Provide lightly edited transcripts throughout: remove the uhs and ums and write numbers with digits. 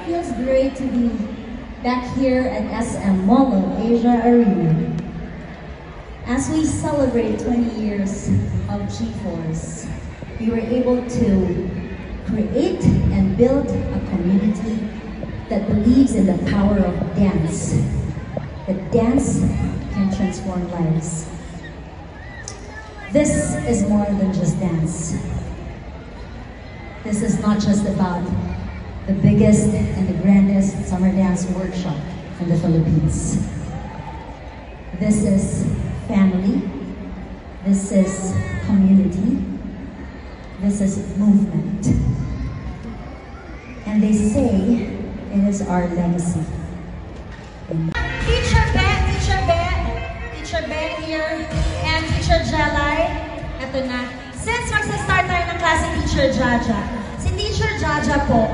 feels great to be back here at SM Mall of Asia Arena. As we celebrate 20 years of G-Force, we were able to create and build a community that believes in the power of dance. That dance can transform lives. This is more than just dance. This is not just about the biggest and the grandest summer dance workshop in the Philippines. This is family. This is community. This is movement. And they say it is our legacy. Teacher Ben here, and Teacher Jalai. Ito na. Since magsa-start tayo ng klase, Teacher Jaja. Si Teacher Jaja po,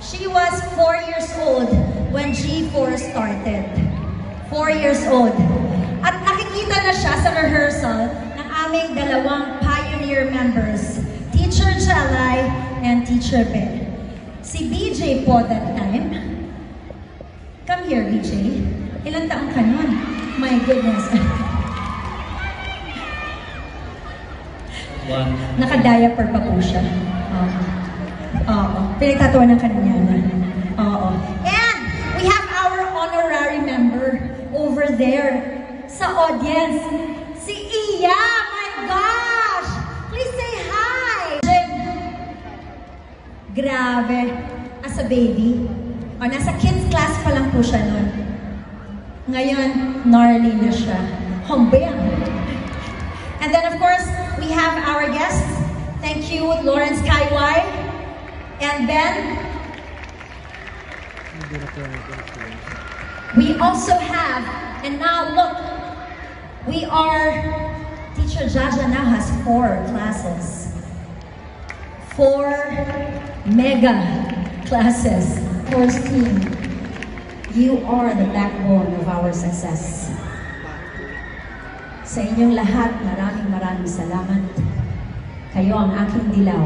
she was 4 years old when G4 started. 4 years old. At nakikita na siya sa rehearsal ng aming dalawang pioneer members, Teacher Jalai and Teacher Ben. Si BJ po that time, come here BJ, ilang taong ka nun? My goodness. Naka-diaper pa po siya. Oo. Pinagtatawanan ka niya na. Oo. And we have our honorary member over there sa audience. Si Iya! My gosh! Please say hi! Grabe. As a baby. Nasa kids class pa lang po siya nun. Ngayon, gnarly na siya. Humbang! And then of course, we have our guests. Thank you, Lawrence Kaiwai. And then, we also have, and now look, Teacher Jaja now has 4 classes. 4 mega classes. Force team, you are the backbone of our success. Sa inyong lahat, maraming salamat. Kayo ang aking dilaw.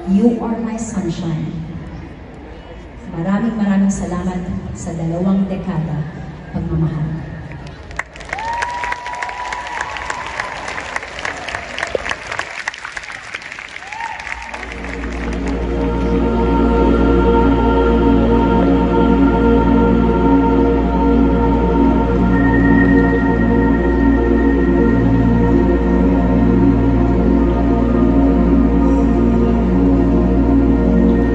You are my sunshine. Maraming salamat sa 2 dekada pagmamahal.